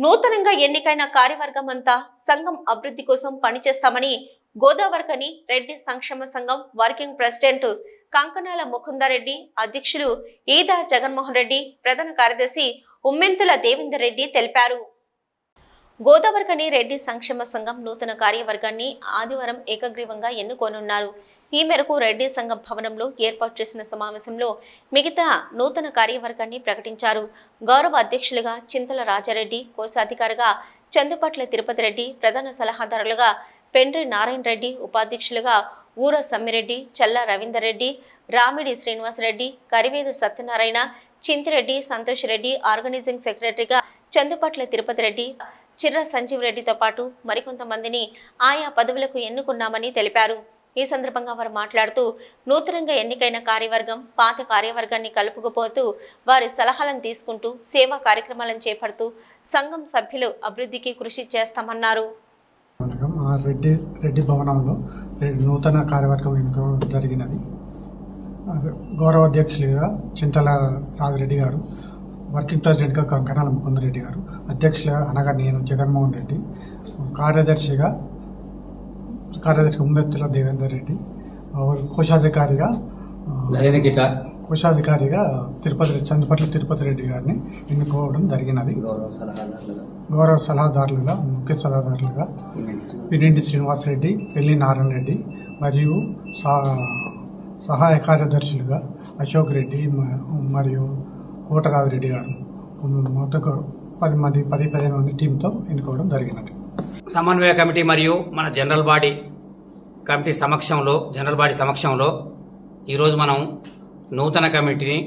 నూతనంగా ఎన్నికైన కార్యవర్గం అంతా సంఘం అభివృద్ధి కోసం పనిచేస్తామని గోదావరికని రెడ్డి సంక్షేమ సంఘం వర్కింగ్ ప్రెసిడెంట్ కంకణాల ముకుందరెడ్డి, అధ్యక్షులు ఈదా జగన్మోహన్ రెడ్డి, ప్రధాన కార్యదర్శి ఉమ్మెంతుల దేవేందర్ రెడ్డి తెలిపారు. గోదావరికని రెడ్డి సంక్షేమ సంఘం నూతన కార్యవర్గాన్ని ఆదివారం ఏకగ్రీవంగా ఎన్నుకోనున్నారు. ఈ మేరకు రెడ్డి సంఘం భవనంలో ఏర్పాటు చేసిన సమావేశంలో మిగతా నూతన కార్యవర్గాన్ని ప్రకటించారు. గౌరవ అధ్యక్షులుగా చింతల రాజారెడ్డి, కోశాధికారిగా చందుపట్ల తిరుపతి రెడ్డి, ప్రధాన సలహాదారులుగా పెండ్రి నారాయణ రెడ్డి, ఉపాధ్యక్షులుగా ఊర సమ్మిరెడ్డి, చల్ల రవీందర్ రెడ్డి, రామిడి శ్రీనివాసరెడ్డి, కరివేద సత్యనారాయణ, చింతిరెడ్డి, సంతోష్ రెడ్డి, ఆర్గనైజింగ్ సెక్రటరీగా చందుపట్ల తిరుపతి రెడ్డి, చిర్ర సంజీవ్ రెడ్డితో పాటు మరికొంతమందిని ఆయా పదవులకు ఎన్నుకున్నామని తెలిపారు. ఈ సందర్భంగా వారు మాట్లాడుతూ నూతనంగా ఎన్నికైన కార్యవర్గం పాత కార్యవర్గాన్ని కలుపుకుపోతూ వారి సలహాలను తీసుకుంటూ సేవా కార్యక్రమాలను చేపడుతూ సంఘం సభ్యులు అభివృద్ధికి కృషి చేస్తామన్నారు. రెడ్డి భవనంలో నూతన కార్యవర్గం ఎన్నుకోవడం జరిగినది. గౌరవ అధ్యక్షులుగా చింతల రాజిరెడ్డి గారు, వర్కింగ్ ప్రెసిడెంట్గా కంకణాల ముకుందరెడ్డి గారు, అధ్యక్షులుగా అనగా నేను జగన్మోహన్ రెడ్డి, కార్యదర్శిగా ఉమ్మెత్తుల దేవేందర్ రెడ్డి, కోశాధికారిగా చందుపట్ల తిరుపతి రెడ్డి గారిని ఎన్నుకోవడం జరిగినది. గౌరవ సలహాదారులుగా ముఖ్య సలహాదారులుగా పినిండి శ్రీనివాసరెడ్డి, పెళ్లి నారాయణ రెడ్డి మరియు సహాయ కార్యదర్శులుగా అశోక్ రెడ్డి మరియు కోటరాజిరెడ్డి గారు మొత్తం 10-15 మంది టీంతో ఎన్నుకోవడం జరిగినది. సమన్వయ కమిటీ మరియు మన జనరల్ బాడీ సమక్షంలో ఈరోజు మనం నూతన కమిటీని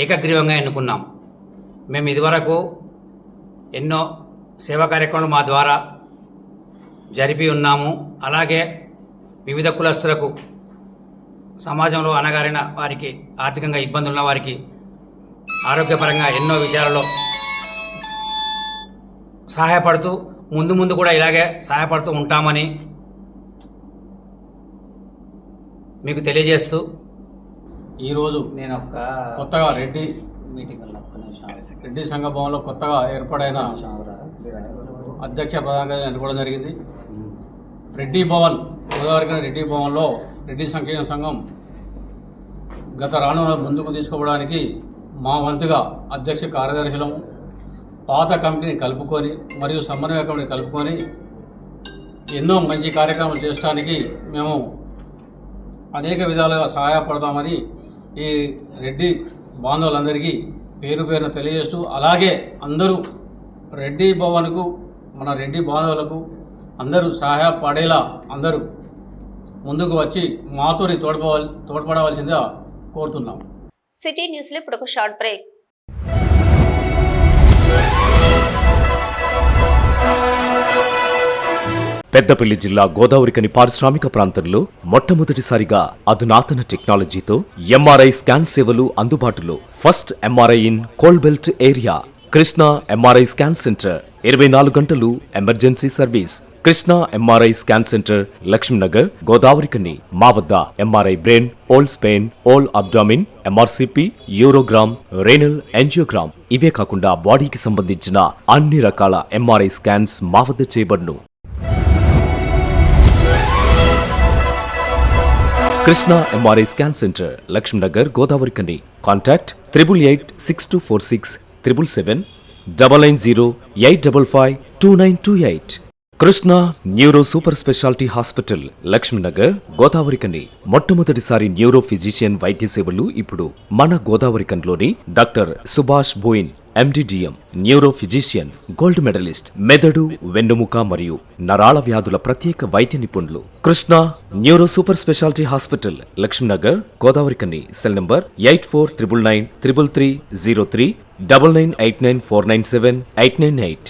ఏకగ్రీవంగా ఎన్నుకున్నాం. మేము ఇదివరకు ఎన్నో సేవా కార్యక్రమాలు మా ద్వారా జరిపి ఉన్నాము. అలాగే వివిధ కులస్తులకు, సమాజంలో అణగారిన వారికి, ఆర్థికంగా ఇబ్బందులున్న వారికి, ఆరోగ్యపరంగా ఎన్నో విషయాలలో సహాయపడుతూ ముందు కూడా ఇలాగే సహాయపడుతూ ఉంటామని మీకు తెలియజేస్తూ ఈరోజు నేను కొత్తగా రెడ్డి సంఘ భవన్లో కొత్తగా ఏర్పడైన అధ్యక్ష ప్రధానంగా ఎన్నుకోవడం జరిగింది. రెడ్డి భవన్, గోదావరి రెడ్డి భవన్లో రెడ్డి సంక్షేమ సంఘం గత రానున్న ముందుకు తీసుకోవడానికి మా వంతుగా అధ్యక్ష కార్యదర్శులము పాత కమిటీని కలుపుకొని మరియు సమన్వయ కమిటీని కలుపుకొని ఎన్నో మంచి కార్యక్రమాలు చేయడానికి మేము అనేక విధాలుగా సహాయపడతామని ఈ రెడ్డి బాంధవులందరికీ పేరు పేరున తెలియజేస్తూ, అలాగే అందరూ రెడ్డి భవన్కు, మన రెడ్డి బాంధవులకు అందరూ సహాయపడేలా అందరూ ముందుకు వచ్చి మాతోని తోడ్పడవలసిందిగా కోరుతున్నాం. సిటీ న్యూస్లో ఇప్పుడు ఒక షార్ట్ బ్రేక్. పెద్దపల్లి జిల్లా గోదావరికని పారిశ్రామిక ప్రాంతంలో మొట్టమొదటిసారిగా అధునాతన టెక్నాలజీతో ఎంఆర్ఐ స్కాన్ సేవలు అందుబాటులో. First MRI in coal belt area. Krishna MRI scan centre, 24 గంటలు emergency service. Krishna MRI scan centre, Lakshminagar, Godavarikhani. మా వద్ద MRI brain, whole spine, whole abdomen, MRCP, urogram, renal angiogram, ఇవే కాకుండా బాడీకి సంబంధించిన అన్ని రకాల ఎంఆర్ఐ స్కాన్స్ మా వద్ద చేయబడును. Krishna MRI scan centre, Lakshminagar, Godavarikhani. Contact 888646 777 990-855-2928. Krishna neuro super speciality hospital, Lakshminagar, Godavarikhani. మొట్టమొదటిసారి న్యూరో ఫిజిషియన్ వైద్య సేవలు ఇప్పుడు మన గోదావరికన్లోని doctor Subhash Boyin, MD DM, neuro physician, gold medalist, మెదడు, వెన్నుముక మరియు నరాల వ్యాధుల ప్రత్యేక వైద్య నిపుణులు. Krishna neuro super speciality hospital, Lakshminagar, Godavarikhani. Cell number 84999333 9989497898.